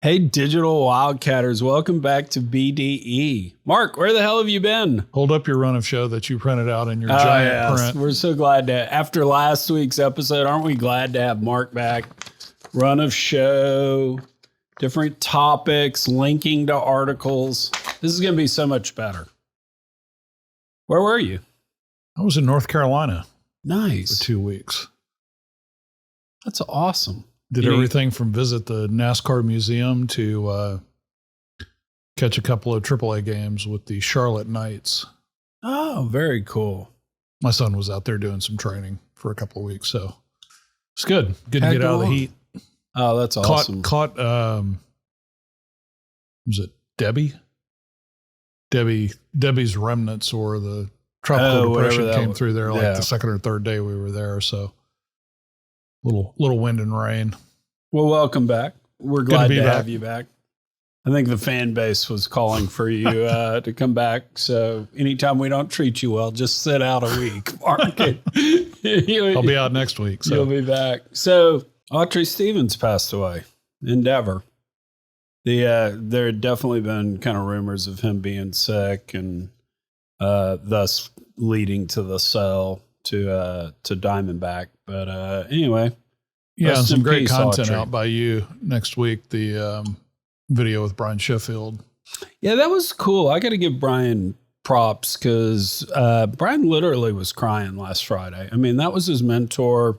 Hey, digital wildcatters, welcome back to BDE. Mark, where the hell have you been? Hold up your run of show that you printed out in your giant print. We're so glad to, after last week's episode, aren't we glad to have Mark back? Run of show, different topics, linking to articles. This is going to be so much better. Where were you? I was in North Carolina. Nice. For 2 weeks. That's awesome. Did everything from visit the NASCAR museum to catch a couple of AAA games with the Charlotte Knights. Oh, very cool. My son was out there doing some training for a couple of weeks, so it's good. Good to get out of the heat. Oh, that's awesome. Caught was it Debbie? Debbie's remnants, or the tropical depression came through there like the second or third day we were there, so little wind and rain. Well, welcome back. We're glad to have you back. I think the fan base was calling for you to come back. So anytime we don't treat you well, just sit out a week. Mark it. I'll be out next week. So. You'll be back. So Autry Stephens passed away. Endeavor. There had definitely been kind of rumors of him being sick and thus leading to the sell to Diamondback. But anyway. Yeah, and some great content out by you next week. The video with Brian Sheffield. Yeah, that was cool. I got to give Brian props because Brian literally was crying last Friday. I mean, that was his mentor.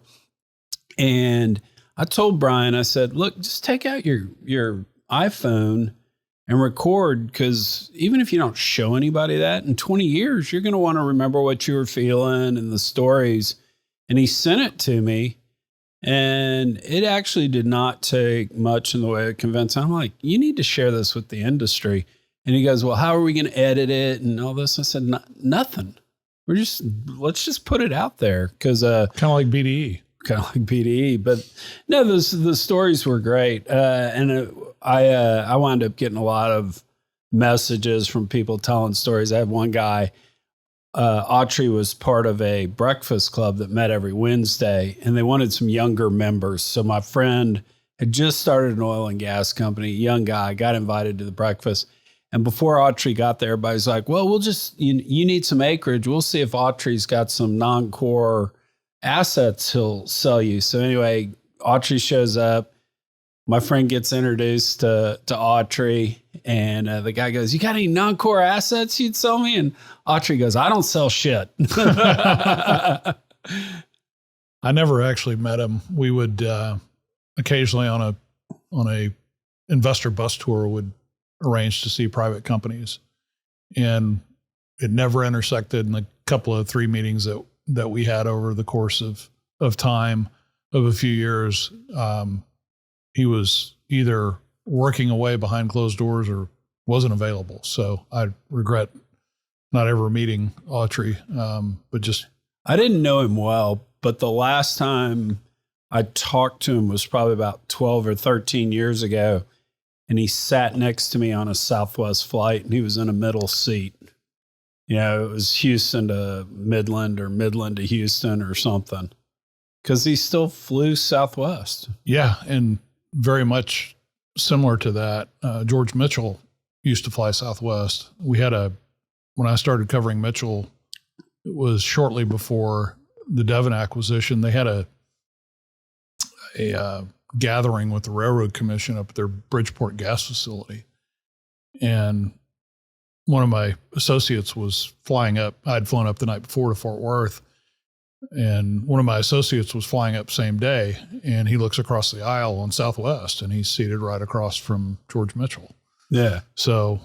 And I told Brian, I said, look, just take out your iPhone and record, because even if you don't show anybody that, in 20 years, you're going to want to remember what you were feeling and the stories. And he sent it to me, and it actually did not take much in the way of convincing. I'm like, you need to share this with the industry. And he goes, well, how are we going to edit it and all this? I said, nothing. Let's just put it out there, because kind of like BDE. Kind of like BDE, but no, the stories were great. And I wound up getting a lot of messages from people telling stories. I had one guy, Autry was part of a breakfast club that met every Wednesday, and they wanted some younger members. So my friend had just started an oil and gas company, young guy, got invited to the breakfast. And before Autry got there, everybody's like, well, we'll just, you need some acreage. We'll see if Autry's got some non-core assets he'll sell you. So anyway, Autry shows up. My friend gets introduced to Autry, and the guy goes, you got any non-core assets you'd sell me? And Autry goes, I don't sell shit. I never actually met him. We would occasionally on a investor bus tour would arrange to see private companies, and it never intersected in a couple of 3 meetings that we had over the course of time of a few years. He was either working away behind closed doors or wasn't available. So I regret not ever meeting Autry, but just. I didn't know him well, but the last time I talked to him was probably about 12 or 13 years ago. And he sat next to me on a Southwest flight, and he was in a middle seat. You know, it was Houston to Midland or Midland to Houston or something, because he still flew Southwest. Yeah, and very much similar to that, George Mitchell used to fly Southwest. When I started covering Mitchell, it was shortly before the Devon acquisition. They had a gathering with the Railroad Commission up at their Bridgeport gas facility. And one of my associates was flying up. I'd flown up the night before to Fort Worth, and one of my associates was flying up same day, and he looks across the aisle on Southwest, and he's seated right across from George Mitchell. Yeah. So,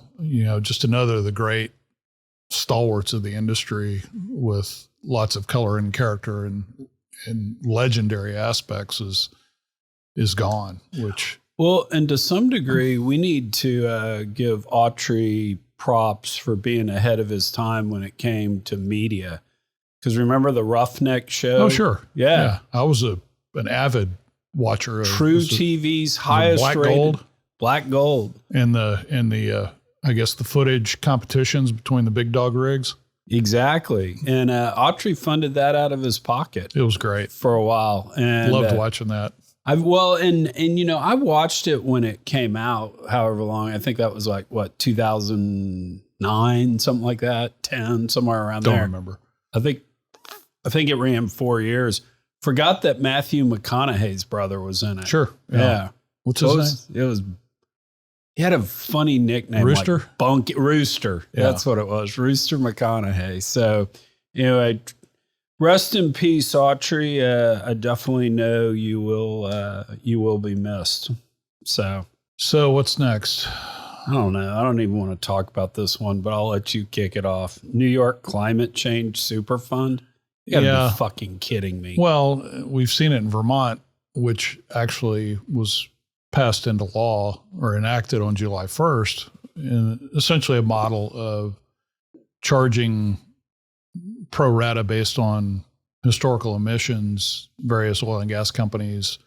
just another of the great stalwarts of the industry with lots of color and character and legendary aspects is gone, which. Well, and to some degree, we need to give Autry props for being ahead of his time when it came to media. Because remember the Roughneck show? Oh, sure. Yeah. I was an avid watcher of True TV's highest rated Black Gold. And the I guess the footage competitions between the big dog rigs. Exactly. And Autry funded that out of his pocket. It was great for a while. And loved watching that. I watched it when it came out, however long. I think that was like, 2009, something like that, 10, somewhere around there. Don't remember. I think it ran 4 years. Forgot that Matthew McConaughey's brother was in it. Sure. Yeah. What's his name? He had a funny nickname. Rooster? Like Rooster. Yeah. That's what it was. Rooster McConaughey. So, anyway, rest in peace, Autry. I definitely know you will be missed. So what's next? I don't know. I don't even want to talk about this one, but I'll let you kick it off. New York Climate Change Superfund. You gotta be fucking kidding me. Well, we've seen it in Vermont, which actually was passed into law or enacted on July 1st, and essentially a model of charging pro rata based on historical emissions, various oil and gas companies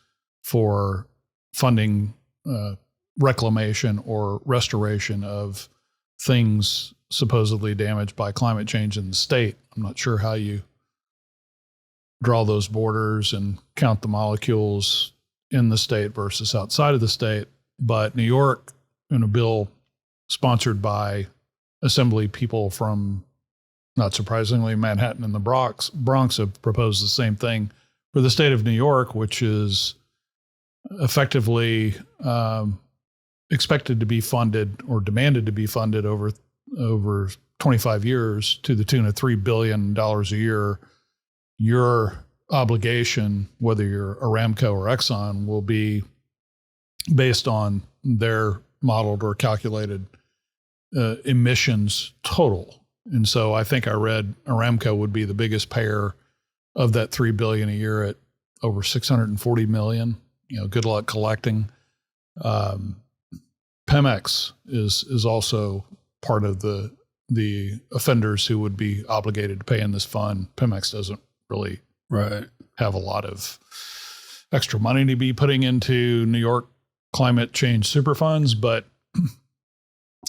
for funding reclamation or restoration of things supposedly damaged by climate change in the state. I'm not sure how you draw those borders and count the molecules in the state versus outside of the state. But New York, in a bill sponsored by assembly people from, not surprisingly, Manhattan and the Bronx have proposed the same thing for the state of New York, which is effectively expected to be funded or demanded to be funded over 25 years to the tune of $3 billion a year. Your obligation, whether you're Aramco or Exxon, will be based on their modeled or calculated emissions total. And so I think I read Aramco would be the biggest payer of that $3 billion a year at over $640 million. Good luck collecting. Pemex is also part of the offenders who would be obligated to pay in this fund. Pemex doesn't really have a lot of extra money to be putting into New York climate change super funds, but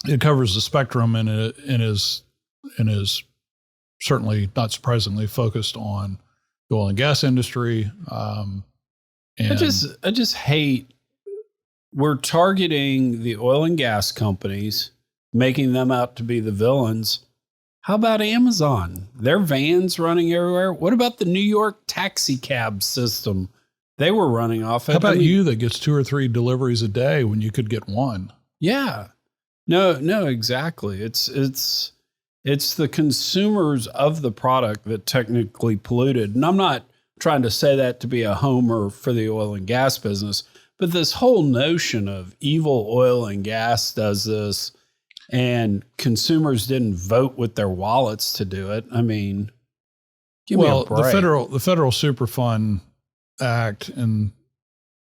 it covers the spectrum and is certainly, not surprisingly, focused on the oil and gas industry. And I just hate we're targeting the oil and gas companies, making them out to be the villains. How about Amazon? Their vans running everywhere. What about the New York taxi cab system? They were running off it. How about you that gets 2 or 3 deliveries a day when you could get 1? Yeah. No, exactly. It's the consumers of the product that technically polluted. And I'm not trying to say that to be a homer for the oil and gas business, but this whole notion of evil oil and gas does this, and consumers didn't vote with their wallets to do it. I mean, give me a break. the Federal Superfund Act and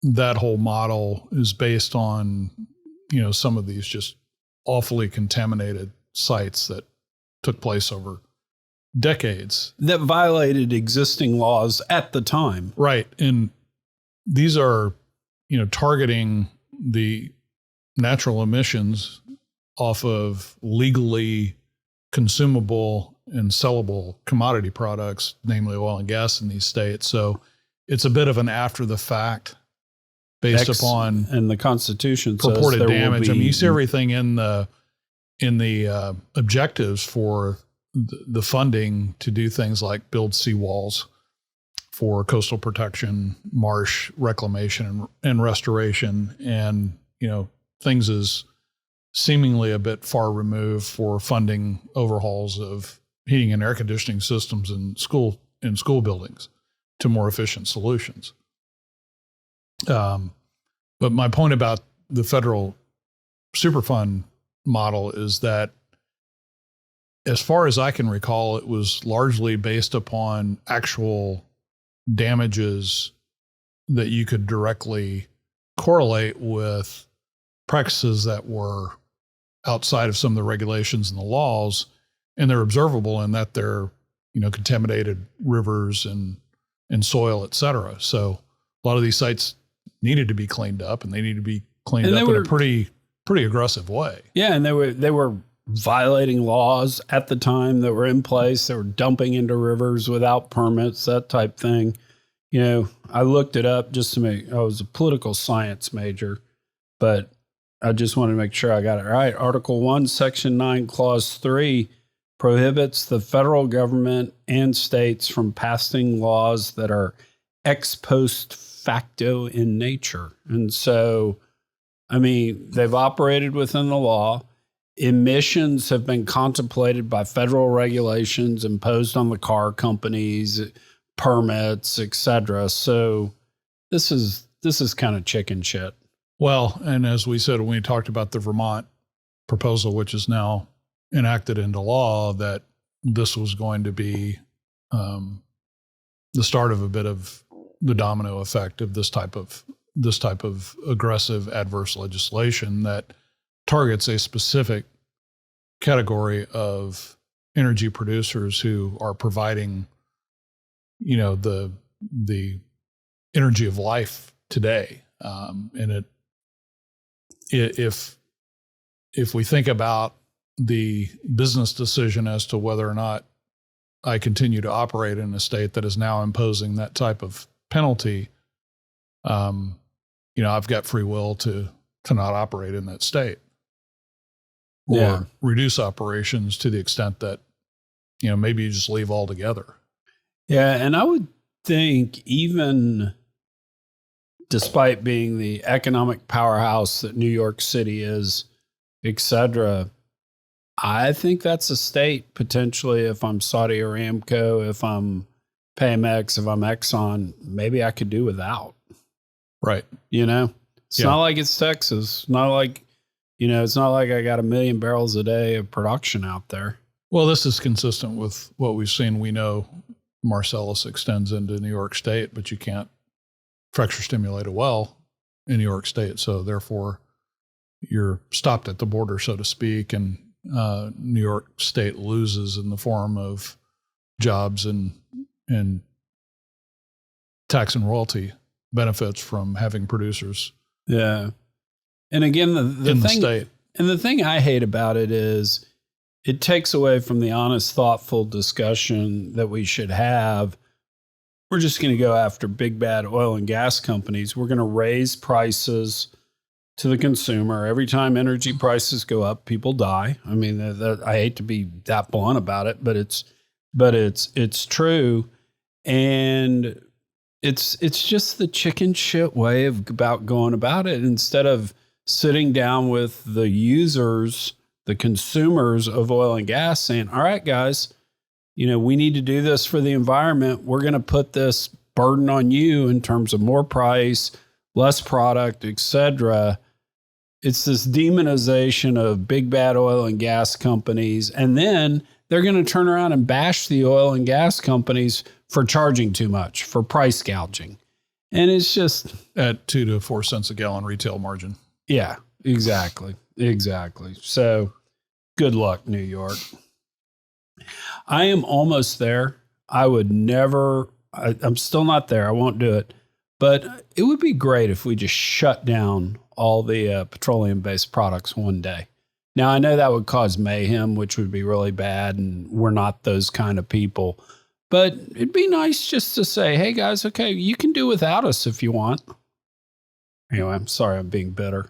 that whole model is based on, some of these just awfully contaminated sites that took place over decades. That violated existing laws at the time. Right. And these are, targeting the natural emissions off of legally consumable and sellable commodity products, namely oil and gas in these states. So it's a bit of an after the fact based upon and the Constitution purported says damage. I mean, you see everything in the objectives for the funding to do things like build seawalls for coastal protection, marsh reclamation and restoration, and things is seemingly a bit far removed for funding overhauls of heating and air conditioning systems in school buildings to more efficient solutions. But my point about the federal Superfund model is that, as far as I can recall, it was largely based upon actual damages that you could directly correlate with practices that were outside of some of the regulations and the laws, and they're observable in that they're, contaminated rivers and soil, et cetera. So a lot of these sites needed to be cleaned up, and they need to be cleaned up in a pretty aggressive way. Yeah. And they were violating laws at the time that were in place. They were dumping into rivers without permits, that type thing. I looked it up just to I was a political science major, but I just wanted to make sure I got it right. Article 1, Section 9, Clause 3 prohibits the federal government and states from passing laws that are ex post facto in nature. And so, they've operated within the law. Emissions have been contemplated by federal regulations imposed on the car companies, permits, etc. So this is kind of chicken shit. Well, and as we said when we talked about the Vermont proposal, which is now enacted into law, that this was going to be the start of a bit of the domino effect of this type of aggressive adverse legislation that targets a specific category of energy producers who are providing, the energy of life today. And if we think about the business decision as to whether or not I continue to operate in a state that is now imposing that type of penalty, I've got free will to not operate in that state, or reduce operations to the extent that, maybe you just leave altogether. Yeah. And I would think, even despite being the economic powerhouse that New York City is, et cetera, I think that's a state potentially, if I'm Saudi Aramco, if I'm Pemex, if I'm Exxon, maybe I could do without. Right. It's not like it's Texas. Not like, it's not like I got 1 million barrels a day of production out there. Well, this is consistent with what we've seen. We know Marcellus extends into New York State, but you can't fracture stimulate a well in New York State. So therefore, you're stopped at the border, so to speak, and New York State loses in the form of jobs and tax and royalty benefits from having producers. Yeah. And again, the thing, state. And the thing I hate about it is it takes away from the honest, thoughtful discussion that we should have. We're just going to go after big, bad oil and gas companies. We're going to raise prices to the consumer. Every time energy prices go up, people die. I hate to be that blunt about it, but it's true. And it's just the chicken shit way about going about it, instead of sitting down with the users, the consumers of oil and gas, saying, all right, guys, we need to do this for the environment. We're going to put this burden on you in terms of more price, less product, et cetera. It's this demonization of big bad oil and gas companies. And then they're going to turn around and bash the oil and gas companies for charging too much, for price gouging. And it's just at 2 to 4 cents a gallon retail margin. Yeah, exactly. So good luck, New York. I am almost there. I would never, I'm still not there. I won't do it. But it would be great if we just shut down all the petroleum-based products one day. Now, I know that would cause mayhem, which would be really bad, and we're not those kind of people. But it'd be nice just to say, hey, guys, okay, you can do without us if you want. Anyway, I'm sorry I'm being bitter.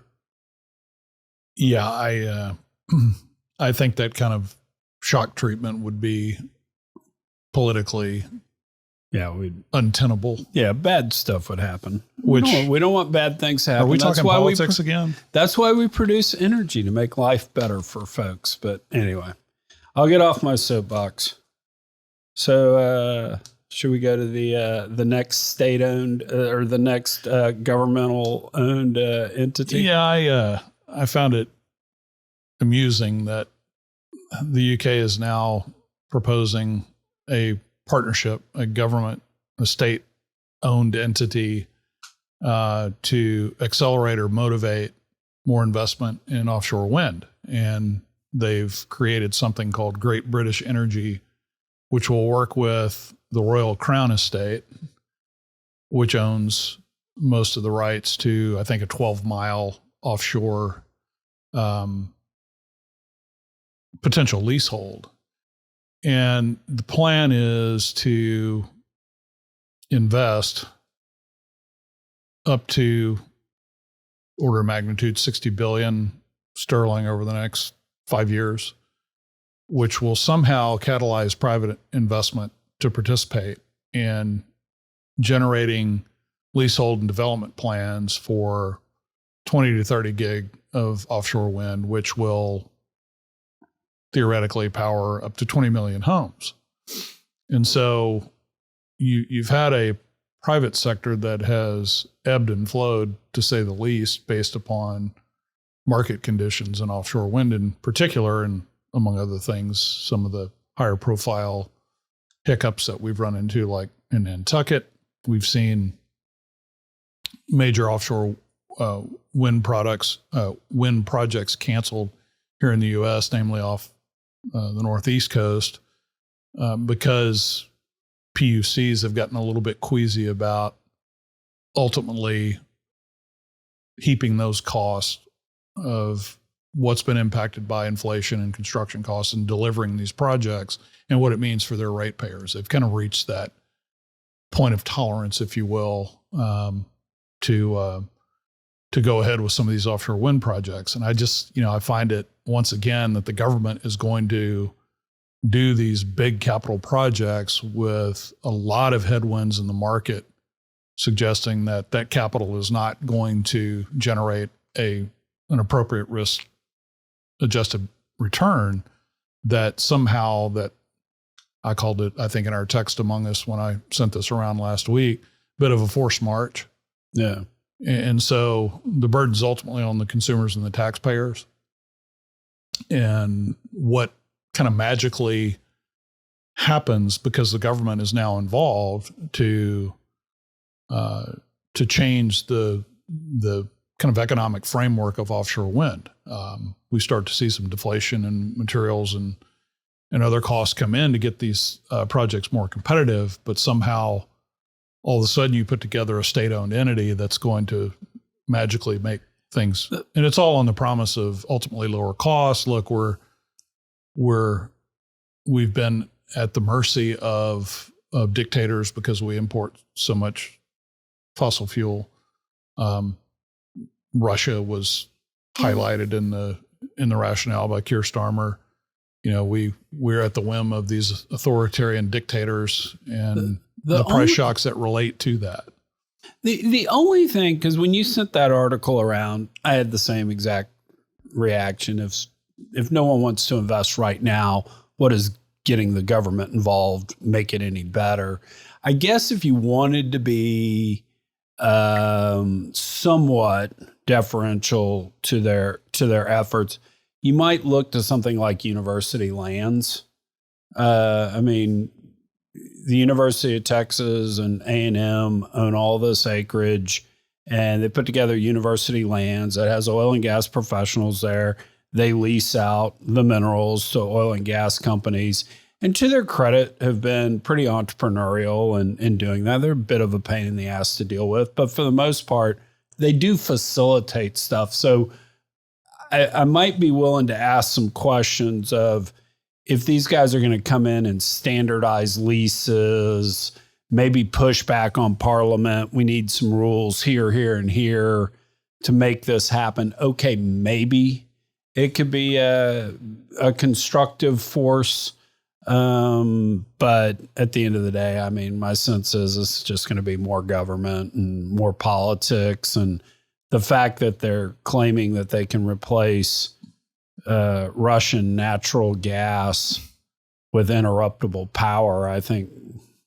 Yeah, I think that kind of shock treatment would be politically untenable. Yeah, bad stuff would happen. Which we don't want bad things to happen. Are we talking politics again? That's why we produce energy, to make life better for folks. But anyway, I'll get off my soapbox. So should we go to the next state-owned or the next governmental-owned entity? Yeah, I found it amusing that the UK is now proposing a partnership, a state-owned entity to accelerate or motivate more investment in offshore wind. And they've created something called Great British Energy, which will work with the Royal Crown Estate, which owns most of the rights to, I think, a 12-mile offshore potential leasehold. And the plan is to invest up to order of magnitude 60 billion sterling over the next 5 years, which will somehow catalyze private investment to participate in generating leasehold and development plans for 20 to 30 gig of offshore wind, which will theoretically power up to 20 million homes. And so you've had a private sector that has ebbed and flowed, to say the least, based upon market conditions and offshore wind in particular, and among other things, some of the higher profile hiccups that we've run into, like in Nantucket. We've seen major offshore wind projects canceled here in the U.S., namely off the Northeast coast, because PUCs have gotten a little bit queasy about ultimately heaping those costs of what's been impacted by inflation and construction costs and delivering these projects and what it means for their ratepayers. They've kind of reached that point of tolerance, if you will, to go ahead with some of these offshore wind projects. And I just, I find it once again that the government is going to do these big capital projects with a lot of headwinds in the market, suggesting that that capital is not going to generate an appropriate risk adjusted return, that somehow, that I called it, I think in our text among us when I sent this around last week, bit of a forced march. Yeah. And so the burden's ultimately on the consumers and the taxpayers. And what kind of magically happens because the government is now involved to change the kind of economic framework of offshore wind. We start to see some deflation in materials and other costs come in to get these projects more competitive, but somehow all of a sudden you put together a state-owned entity that's going to magically make things, and it's all on the promise of ultimately lower costs. Look, we've been at the mercy of dictators because we import so much fossil fuel. Russia was highlighted in the rationale by Keir Starmer. We're at the whim of these authoritarian dictators and the price shocks that relate to that. The only thing, because when you sent that article around, I had the same exact reaction. If no one wants to invest right now, what is getting the government involved make it any better? I guess if you wanted to be somewhat deferential to their efforts, you might look to something like university lands. The University of Texas and A&M own all this acreage, and they put together university lands that has oil and gas professionals there. They lease out the minerals to oil and gas companies, and to their credit, have been pretty entrepreneurial in doing that. They're a bit of a pain in the ass to deal with, but for the most part, they do facilitate stuff. So I might be willing to ask some questions of, if these guys are going to come in and standardize leases, maybe push back on Parliament, we need some rules here, and here to make this happen. Okay, maybe it could be a constructive force. But at the end of the day, my sense is it's just going to be more government and more politics. And the fact that they're claiming that they can replace Russian natural gas with interruptible power, I think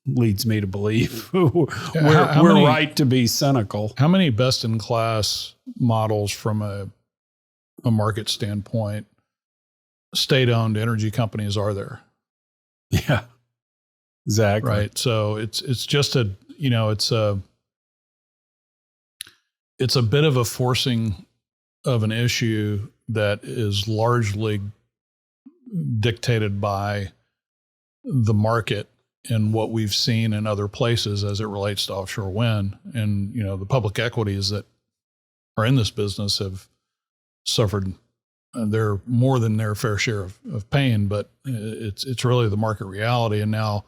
leads me to believe we're right to be cynical. How many best-in-class models from a market standpoint, state-owned energy companies are there? Yeah, exactly. Right. So it's just it's a bit of a forcing of an issue that is largely dictated by the market and what we've seen in other places as it relates to offshore wind. And, the public equities that are in this business have suffered. They're more than their fair share of pain, but it's really the market reality. And now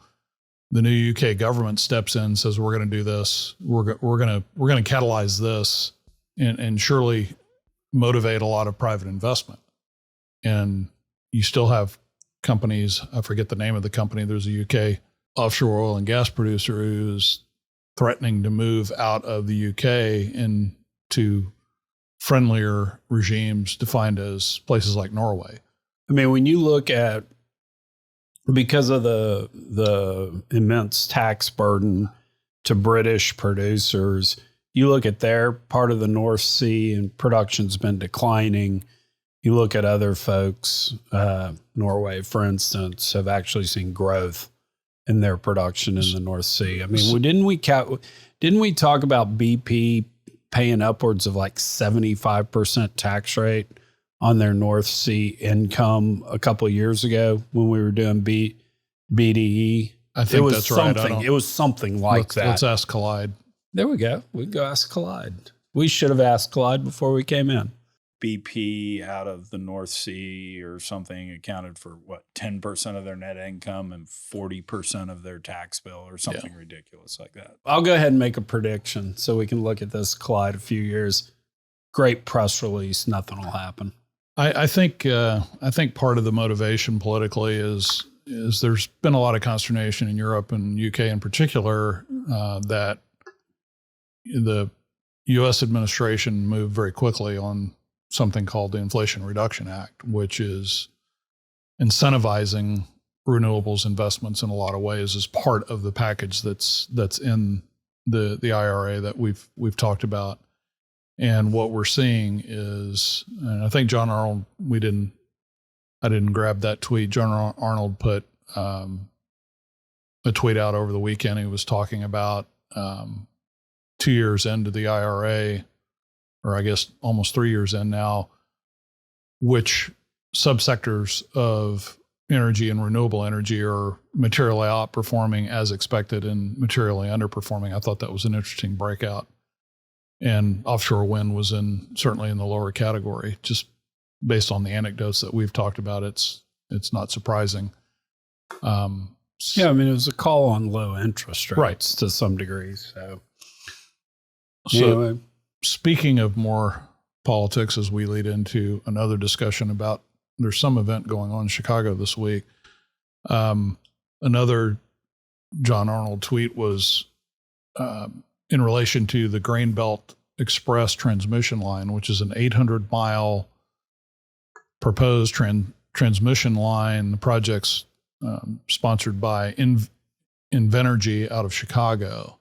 the new UK government steps in and says, we're going to do this. We're going to catalyze this and surely motivate a lot of private investment. And you still have companies, I forget the name of the company. There's a UK offshore oil and gas producer who's threatening to move out of the UK into friendlier regimes defined as places like Norway. I mean, when you look at, because of the immense tax burden to British producers, you look at their part of the North Sea and production's been declining. You look at other folks, Norway, for instance, have actually seen growth in their production in the North Sea. I mean, didn't we talk about BP paying upwards of like 75% tax rate on their North Sea income a couple of years ago when we were doing BDE? I think that's right. It was something like that. Let's ask Collide. There we go. We can go ask Collide. We should have asked Collide before we came in. BP out of the North Sea or something accounted for 10% of their net income and 40% of their tax bill or something ridiculous like that. I'll go ahead and make a prediction so we can look at this Collide a few years. Great press release. Nothing will happen. I think part of the motivation politically is there's been a lot of consternation in Europe and UK in particular that the U.S. administration moved very quickly on something called the Inflation Reduction Act, which is incentivizing renewables investments in a lot of ways as part of the package that's in the IRA that we've talked about. And what we're seeing is, and I think John Arnold, I didn't grab that tweet. John Arnold put a tweet out over the weekend. He was talking about 2 years into the IRA, or I guess almost 3 years in now, which subsectors of energy and renewable energy are materially outperforming as expected and materially underperforming. I thought that was an interesting breakout. And offshore wind was certainly in the lower category. Just based on the anecdotes that we've talked about, it's not surprising. I mean, it was a call on low interest rates to some degree. So anyway. Speaking of more politics, as we lead into another discussion about, there's some event going on in Chicago this week. Another John Arnold tweet was in relation to the Grain Belt Express transmission line, which is an 800-mile proposed transmission line. The project's sponsored by Invenergy out of Chicago.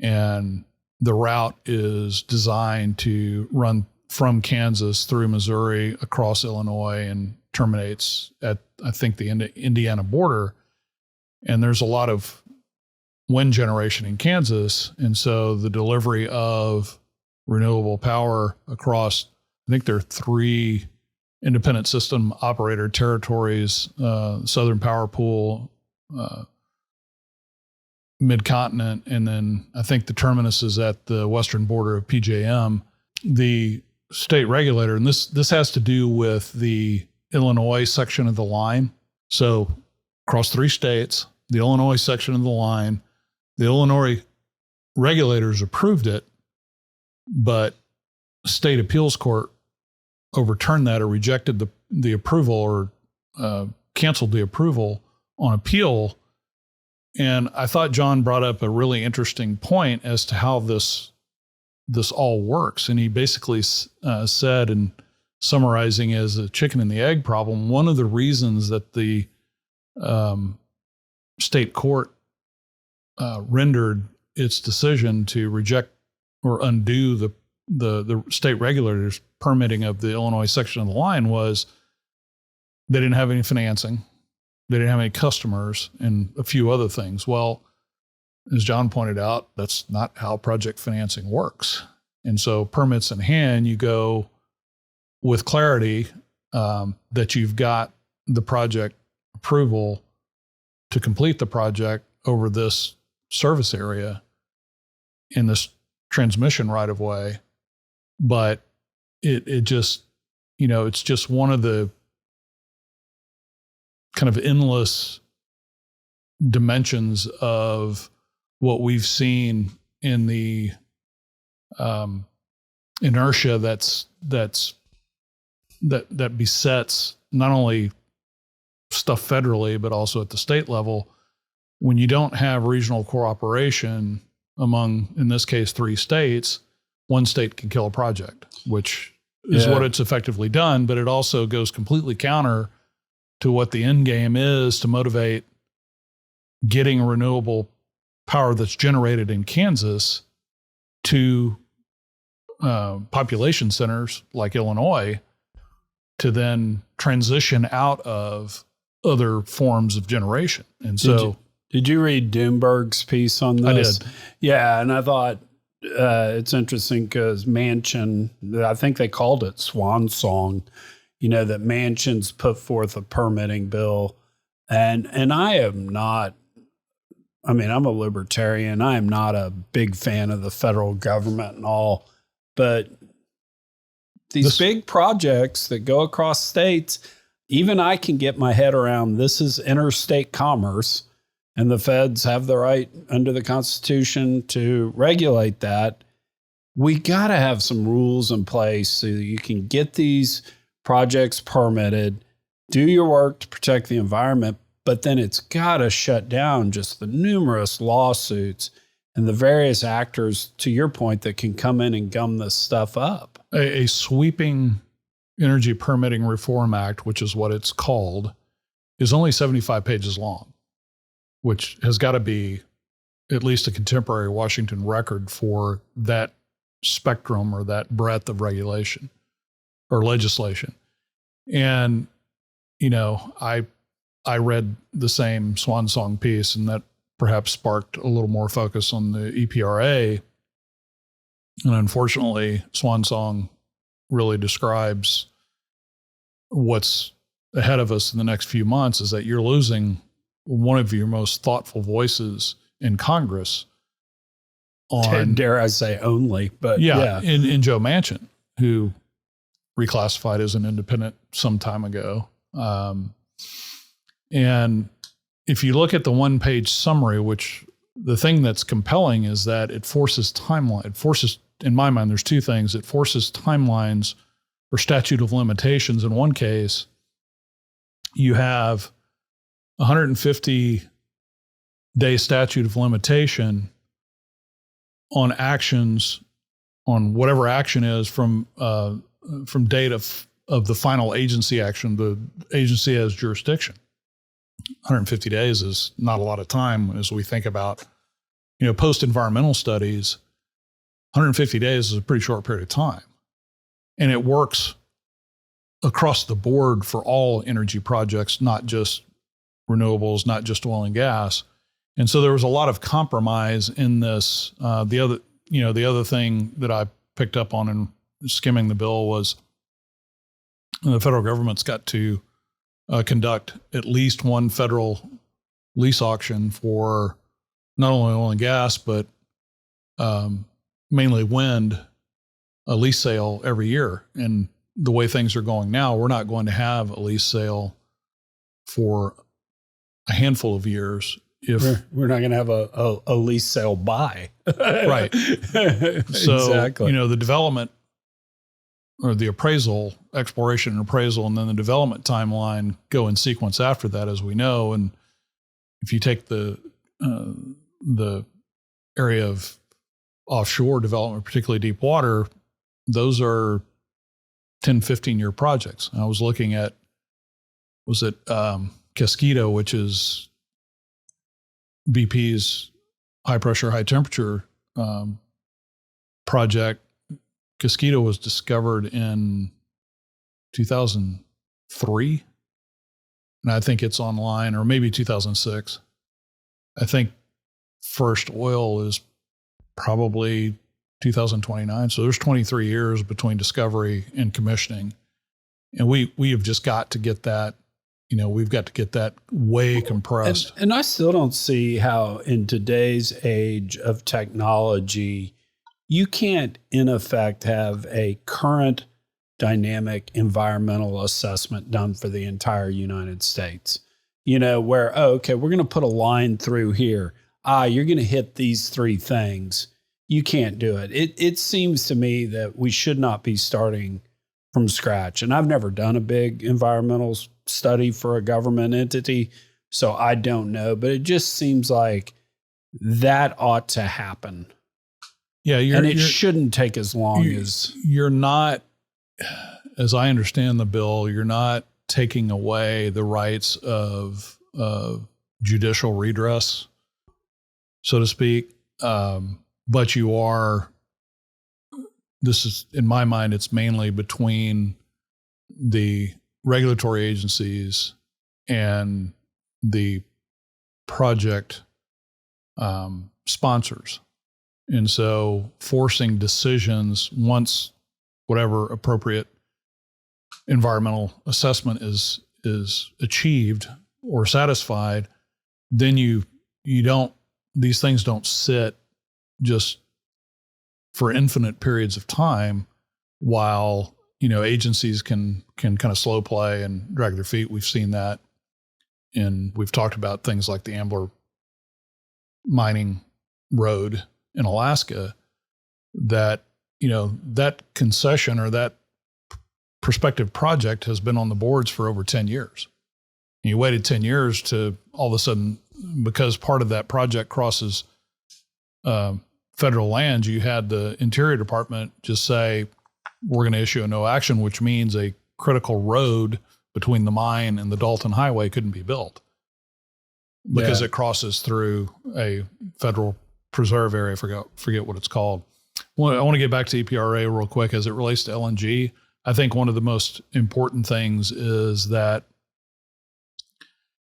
And the route is designed to run from Kansas through Missouri, across Illinois, and terminates at, I think, the Indiana border. And there's a lot of wind generation in Kansas. And so the delivery of renewable power across, I think there are 3 independent system operator territories, Southern Power Pool, Mid-Continent, and then I think the terminus is at the western border of PJM. The state regulator, and this has to do with the Illinois section of the line. So across 3 states, the Illinois section of the line, the Illinois regulators approved it, but state appeals court overturned that or rejected the approval or canceled the approval on appeal. And I thought John brought up a really interesting point as to how this all works. And he basically said, and summarizing as a chicken and the egg problem, one of the reasons that the state court rendered its decision to reject or undo the state regulators' permitting of the Illinois section of the line was they didn't have any financing. They didn't have any customers and a few other things. Well, as John pointed out, that's not how project financing works. And so permits in hand, you go with clarity that you've got the project approval to complete the project over this service area in this transmission right of way. But it just, it's just one of the kind of endless dimensions of what we've seen in the inertia that besets not only stuff federally, but also at the state level. When you don't have regional cooperation among, in this case, 3 states, one state can kill a project, which is what it's effectively done. But it also goes completely counter to what the end game is to motivate getting renewable power that's generated in Kansas to population centers like Illinois to then transition out of other forms of generation. And so did you read Doomberg's piece on this? I did. Yeah. And I thought it's interesting because Manchin, I think they called it Swan Song, that Manchin's put forth a permitting bill. And I am not, I'm a libertarian. I am not a big fan of the federal government and all, but these big projects that go across states, even I can get my head around this is interstate commerce, and the feds have the right under the Constitution to regulate that. We got to have some rules in place so that you can get these projects permitted, do your work to protect the environment, but then it's got to shut down just the numerous lawsuits and the various actors, to your point, that can come in and gum this stuff up. A sweeping Energy Permitting Reform Act, which is what it's called, is only 75 pages long, which has got to be at least a contemporary Washington record for that spectrum or that breadth of regulation or legislation. And, I read the same Swan Song piece, and that perhaps sparked a little more focus on the EPRA. And unfortunately, Swan Song really describes what's ahead of us in the next few months, is that you're losing one of your most thoughtful voices in Congress on, dare I say only, but in Joe Manchin, who reclassified as an independent some time ago. And if you look at the one-page summary, which the thing that's compelling is that it forces timeline. It forces, in my mind, there's 2 things. It forces timelines or statute of limitations. In one case, you have 150-day statute of limitation on actions, on whatever action is from date of the final agency action. The agency has jurisdiction. 150 days is not a lot of time as we think about, post-environmental studies. 150 days is a pretty short period of time. And it works across the board for all energy projects, not just renewables, not just oil and gas. And so there was a lot of compromise in this. The other thing that I picked up on in skimming the bill was the federal government's got to conduct at least one federal lease auction for not only oil and gas, but mainly wind, a lease sale every year. And the way things are going now, we're not going to have a lease sale for a handful of years. If we're not going to have a lease sale buy. Right. So, exactly. The development or the appraisal, exploration and appraisal, and then the development timeline go in sequence after that, as we know. And if you take the area of offshore development, particularly deep water, those are 10, 15-year projects. And I was looking at, Casquito, which is BP's high pressure, high temperature project. Casquito was discovered in 2003, and I think it's online, or maybe 2006. I think first oil is probably 2029. So there's 23 years between discovery and commissioning. And we have just got to get that, we've got to get that way compressed. And I still don't see how in today's age of technology, you can't, in effect, have a current dynamic environmental assessment done for the entire United States. where, okay, we're going to put a line through here. You're going to hit these 3 things. You can't do it. It seems to me that we should not be starting from scratch. And I've never done a big environmental study for a government entity, so I don't know. But it just seems like that ought to happen. Yeah, it shouldn't take as long as... You're not, as I understand the bill, you're not taking away the rights of judicial redress, so to speak. But you are, this is, in my mind, it's mainly between the regulatory agencies and the project sponsors. And so forcing decisions once whatever appropriate environmental assessment is achieved or satisfied, then you don't, these things don't sit just for infinite periods of time while, agencies can kind of slow play and drag their feet. We've seen that. And we've talked about things like the Ambler mining road in Alaska, that, that concession or that prospective project has been on the boards for over 10 years. And you waited 10 years to all of a sudden, because part of that project crosses federal lands, you had the Interior Department just say, we're going to issue a no action, which means a critical road between the mine and the Dalton Highway couldn't be built because it crosses through a federal preserve area. Forget what it's called. Well, I want to get back to EPRA real quick as it relates to LNG. I think one of the most important things is that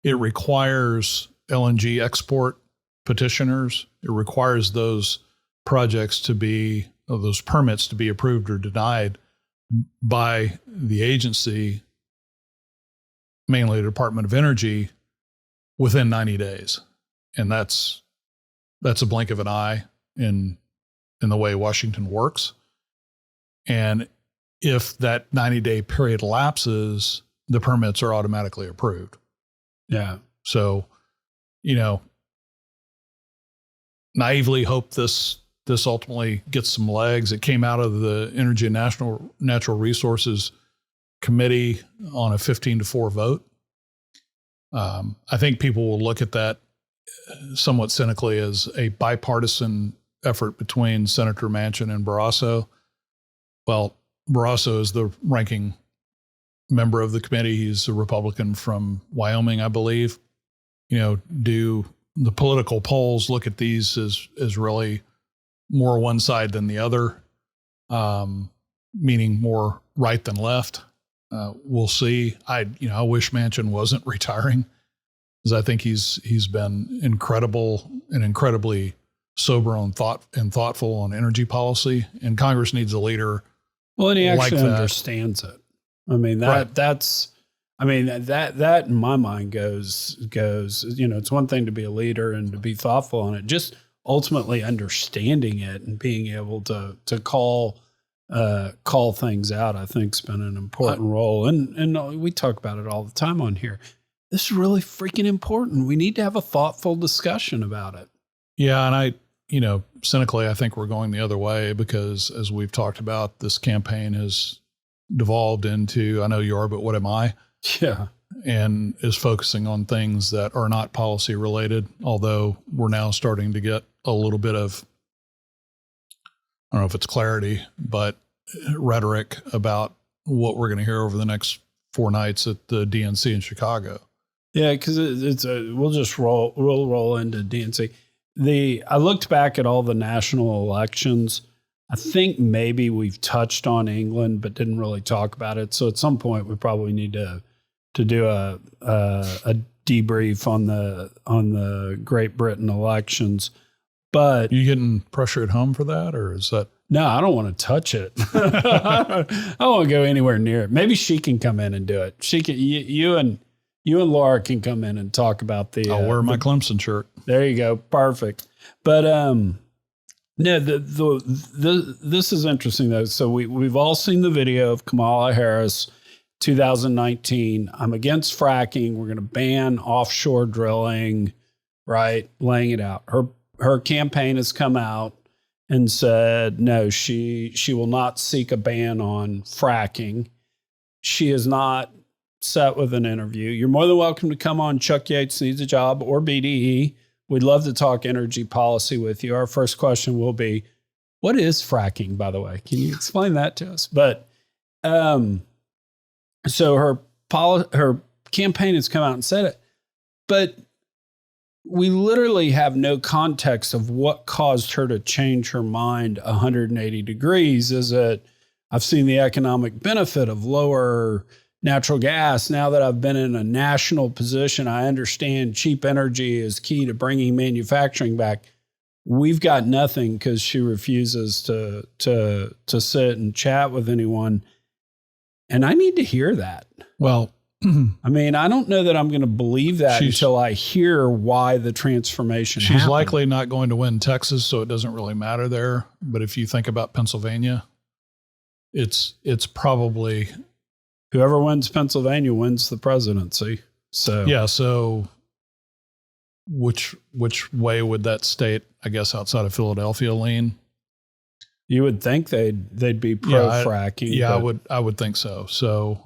it requires LNG export petitioners. It requires those projects to be, those permits to be approved or denied by the agency, mainly the Department of Energy, within 90 days. And that's a blink of an eye in the way Washington works. And if that 90-day period lapses, the permits are automatically approved. Yeah. So, naively hope this ultimately gets some legs. It came out of the Energy and Natural Resources Committee on a 15-4 vote. I think people will look at that somewhat cynically as a bipartisan effort between Senator Manchin and Barrasso. Well, Barrasso is the ranking member of the committee. He's a Republican from Wyoming, I believe. Do the political polls look at these as really more one side than the other, meaning more right than left? We'll see. I wish Manchin wasn't retiring, because I think he's been incredible and incredibly sober and thoughtful on energy policy, and Congress needs a leader. Well, and he actually like understands it. I mean, Right. that in my mind goes, it's one thing to be a leader and to be thoughtful on it, just ultimately understanding it and being able to call things out, I think has been an important role. And we talk about it all the time on here. This is really freaking important. We need to have a thoughtful discussion about it. Yeah. And cynically, I think we're going the other way, because as we've talked about, this campaign has devolved into, I know you are, but what am I? Yeah. And is focusing on things that are not policy related, although we're now starting to get a little bit of, I don't know if it's clarity, but rhetoric about what we're going to hear over the next 4 nights at the DNC in Chicago. Yeah, because we'll roll into DNC. I looked back at all the national elections. I think maybe we've touched on England, but didn't really talk about it. So at some point, we probably need to do a debrief on the Great Britain elections. But you getting pressure at home for that, or is that? No, I don't want to touch it. I don't want to go anywhere near it. Maybe she can come in and do it. She can. You and Laura can come in and talk about the. I'll wear my Clemson shirt. There you go. Perfect. But no, this is interesting though. So we've all seen the video of Kamala Harris 2019, I'm against fracking. We're going to ban offshore drilling, right? Laying it out. Her campaign has come out and said, no, she will not seek a ban on fracking. She is not set with an interview. You're more than welcome to come on Chuck Yates Needs a Job or BDE. We'd love to talk energy policy with you. Our first question will be, what is fracking, by the way? Can you explain that to us? But so her campaign has come out and said it, but we literally have no context of what caused her to change her mind 180 degrees. Is it, I've seen the economic benefit of lower natural gas. Now that I've been in a national position, I understand cheap energy is key to bringing manufacturing back. We've got nothing because she refuses to sit and chat with anyone. And I need to hear that. Well, I mean, I don't know that I'm going to believe that until I hear why the transformation happened. She's likely not going to win Texas, so it doesn't really matter there. But if you think about Pennsylvania, it's probably whoever wins Pennsylvania wins the presidency. So yeah. So which way would that state, I guess, outside of Philadelphia lean? You would think they'd be pro fracking. Yeah, I would think so. So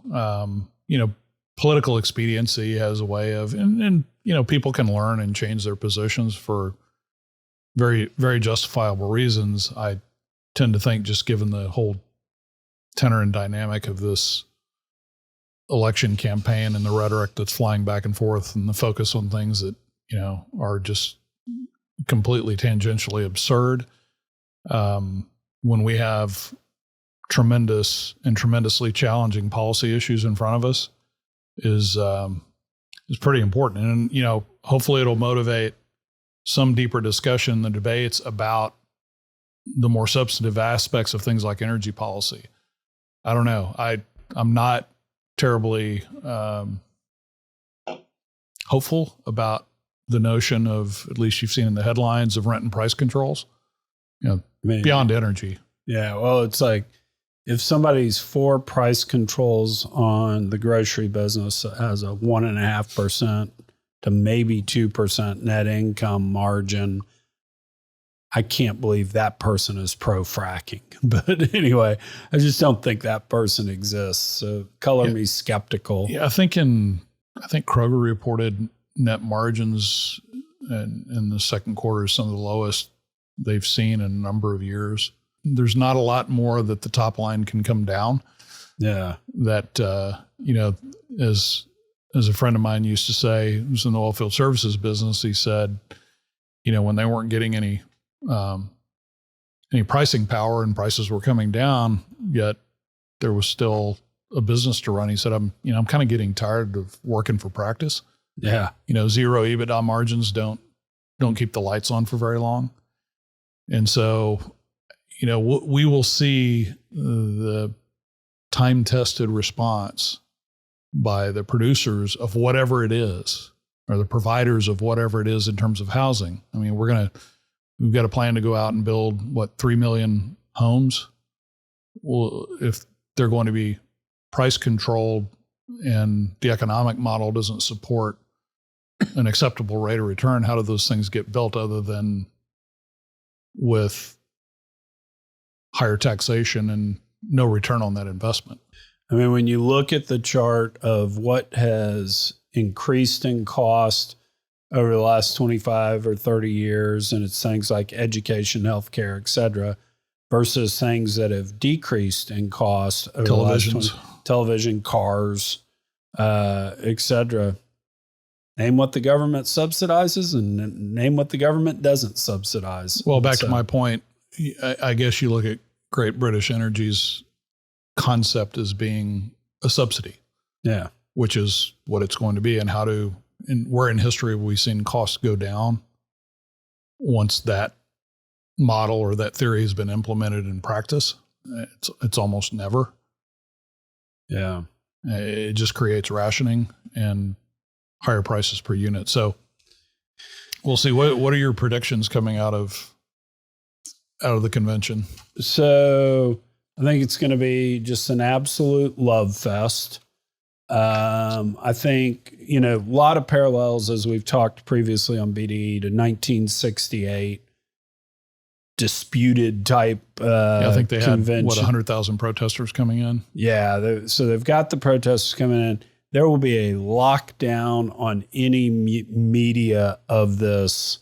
political expediency has a way of, and people can learn and change their positions for very, very justifiable reasons. I tend to think, just given the whole tenor and dynamic of this election campaign and the rhetoric that's flying back and forth and the focus on things that, are just completely tangentially absurd. When we have tremendously challenging policy issues in front of us is pretty important. And, hopefully it'll motivate some deeper discussion in the debates about the more substantive aspects of things like energy policy. I don't know. I'm not terribly hopeful about the notion of, at least you've seen in the headlines, of rent and price controls, beyond energy. Yeah. Well, it's like, if somebody's for price controls on the grocery business as a 1.5% to maybe 2% net income margin, I can't believe that person is pro fracking. But anyway, I just don't think that person exists. So color me skeptical. Yeah, I think Kroger reported net margins in the second quarter is some of the lowest they've seen in a number of years. There's not a lot more that the top line can come down. Yeah. That, as a friend of mine used to say, who's in the oilfield services business, he said, when they weren't getting any pricing power and prices were coming down, yet there was still a business to run. He said, I'm kind of getting tired of working for practice. Yeah. Zero EBITDA margins don't keep the lights on for very long. And so, we will see the time-tested response by the producers of whatever it is, or the providers of whatever it is in terms of housing. I mean, we've got a plan to go out and build 3 million homes. Well, if they're going to be price controlled and the economic model doesn't support an acceptable rate of return, how do those things get built other than with higher taxation and no return on that investment? I mean, when you look at the chart of what has increased in cost over the last 25 or 30 years, and it's things like education, healthcare, et cetera, versus things that have decreased in cost over the last 20, television, cars, et cetera. Name what the government subsidizes and name what the government doesn't subsidize. Well, back to my point, I guess you look at Great British Energy's concept as being a subsidy. Yeah. Which is what it's going to be. And where in history have we seen costs go down once that model or that theory has been implemented in practice? It's almost never. Yeah. It just creates rationing and higher prices per unit. So we'll see. What are your predictions coming out of the convention? So I think it's going to be just an absolute love fest. I think, a lot of parallels, as we've talked previously on BDE, to 1968 disputed type I think they convention. had 100,000 protesters coming in. Yeah, so they've got the protesters coming in. There will be a lockdown on any media of this.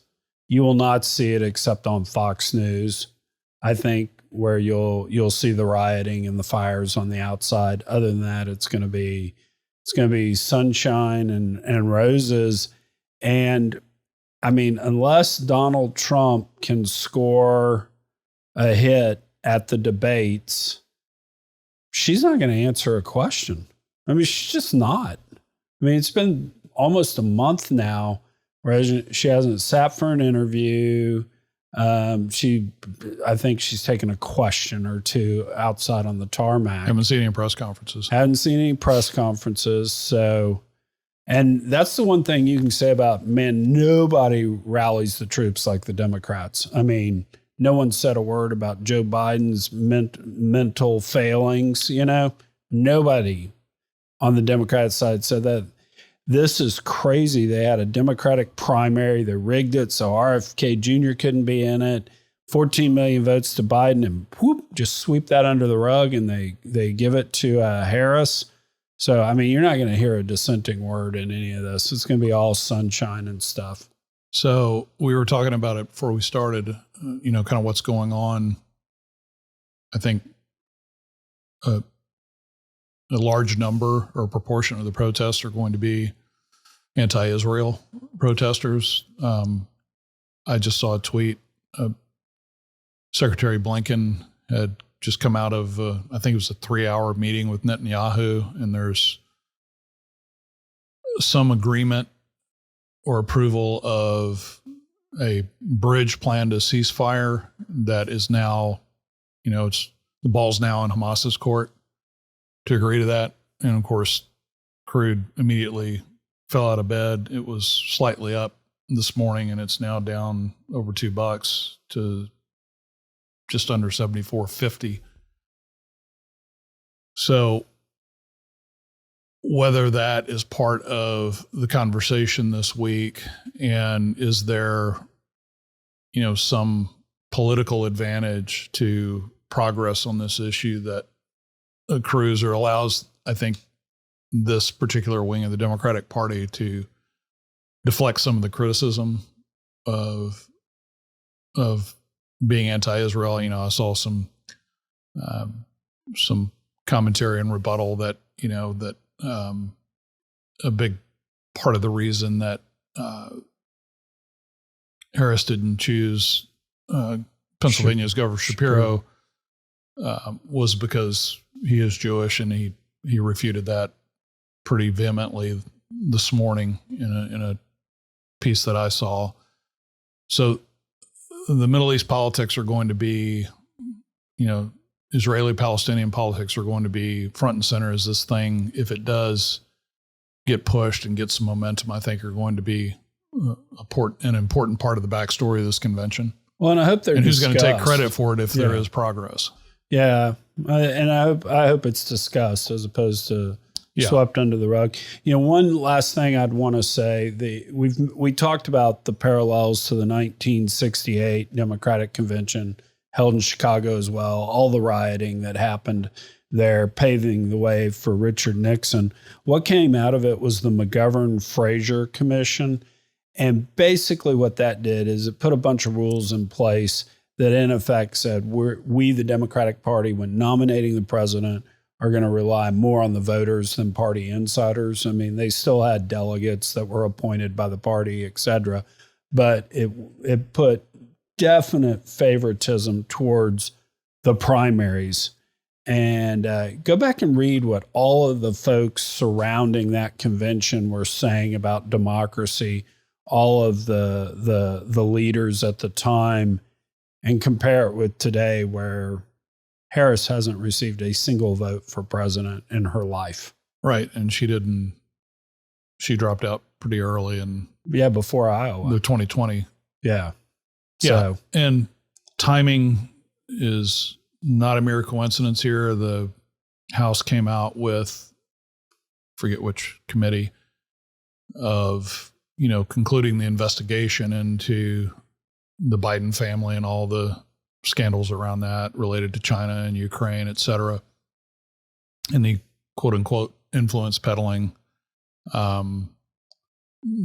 You will not see it except on Fox News, I think, where you'll see the rioting and the fires on the outside. Other than that, it's going to be sunshine and roses. And I mean, unless Donald Trump can score a hit at the debates, she's not going to answer a question. I mean, she's just not. I mean, it's been almost a month now where she hasn't sat for an interview. I think she's taken a question or two outside on the tarmac. Haven't seen any press conferences. So, and that's the one thing you can say about, man, nobody rallies the troops like the Democrats. I mean, no one said a word about Joe Biden's mental failings, Nobody on the Democrat side said that. This is crazy. They had a Democratic primary. They rigged it so RFK Jr. couldn't be in it. 14 million votes to Biden, and whoop, just sweep that under the rug, and they give it to Harris. So, I mean, you're not going to hear a dissenting word in any of this. It's going to be all sunshine and stuff. So we were talking about it before we started, kind of what's going on. I think a large number or proportion of the protests are going to be anti-Israel protesters. I just saw a tweet. Secretary Blinken had just come out of, I think it was a 3-hour meeting with Netanyahu, and there's some agreement or approval of a bridge plan to ceasefire that is now, the ball's now in Hamas's court to agree to that. And of course, crude immediately fell out of bed. It was slightly up this morning, and it's now down over $2 to just under 74.50. So whether that is part of the conversation this week, and is there, some political advantage to progress on this issue that accrues or allows, I think, this particular wing of the Democratic Party to deflect some of the criticism of being anti-Israel. I saw some commentary and rebuttal that a big part of the reason that Harris didn't choose Pennsylvania's Governor Shapiro was because he is Jewish, and he refuted that pretty vehemently this morning in a piece that I saw. So the Middle East politics are going to be, Israeli-Palestinian politics are going to be front and center as this thing, if it does get pushed and get some momentum, I think are going to be an important part of the backstory of this convention. Well, and I hope they're who's going to take credit for it if there is progress. Yeah. And I hope it's discussed as opposed to swept under the rug. One last thing I'd want to say, we talked about the parallels to the 1968 Democratic Convention held in Chicago as well, all the rioting that happened there, paving the way for Richard Nixon. What came out of it was the McGovern-Fraser Commission. And basically what that did is it put a bunch of rules in place that in effect said we, the Democratic Party, when nominating the president, are going to rely more on the voters than party insiders. I mean, they still had delegates that were appointed by the party, et cetera, but it put definite favoritism towards the primaries. And go back and read what all of the folks surrounding that convention were saying about democracy, all of the leaders at the time, and compare it with today, where Harris hasn't received a single vote for president in her life. Right. And she dropped out pretty early before Iowa. The 2020. Yeah. So, and timing is not a mere coincidence here. The House came out with forget which committee, of, concluding the investigation into the Biden family and all the scandals around that related to China and Ukraine, et cetera, and the quote unquote influence peddling.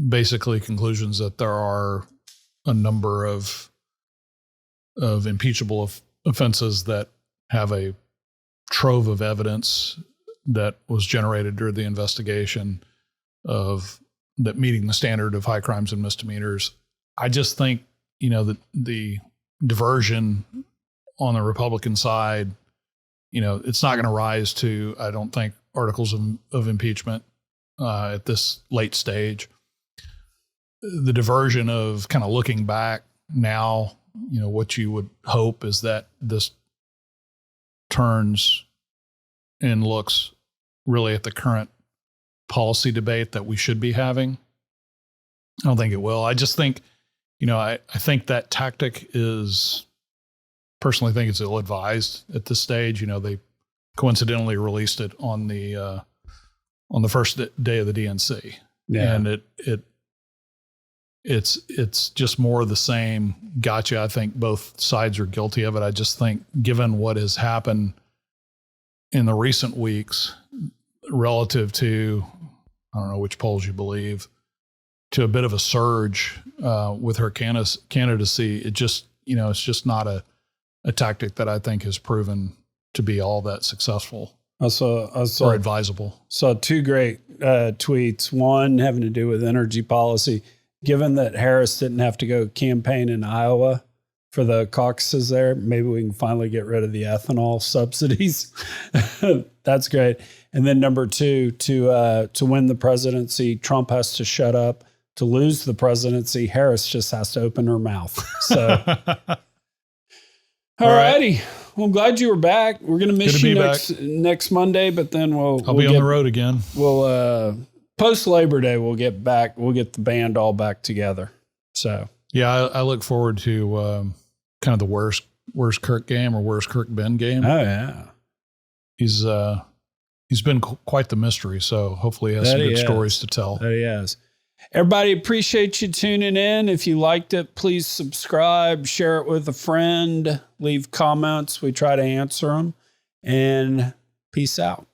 Basically conclusions that there are a number of impeachable offenses that have a trove of evidence that was generated during the investigation of that meeting the standard of high crimes and misdemeanors. I just think, the diversion on the Republican side, it's not going to rise to, I don't think, articles of impeachment at this late stage. The diversion of kind of looking back now, what you would hope is that this turns and looks really at the current policy debate that we should be having. I don't think it will. I just think, I think that tactic personally think it's ill-advised at this stage. They coincidentally released it on the first day of the DNC. Yeah. And it's just more of the same. Gotcha. I think both sides are guilty of it. I just think given what has happened in the recent weeks relative to, I don't know which polls you believe, to a bit of a surge with her candidacy, it just, it's just not a tactic that I think has proven to be all that successful. I saw or advisable. Saw two great tweets. One having to do with energy policy. Given that Harris didn't have to go campaign in Iowa for the caucuses there, maybe we can finally get rid of the ethanol subsidies. That's great. And then number two, to win the presidency, Trump has to shut up. To lose the presidency, Harris just has to open her mouth. So, all righty. Well, I'm glad you were back. We're going to miss you next Monday, but then I'll be on the road again. We'll post Labor Day, we'll get back. We'll get the band all back together. So yeah, I look forward to kind of the worst Kirk game or worst Kirk Ben game. Oh yeah, he's been quite the mystery. So hopefully he has some good stories to tell. That he has. Everybody, appreciate you tuning in. If you liked it, please subscribe, share it with a friend, leave comments. We try to answer them, and peace out.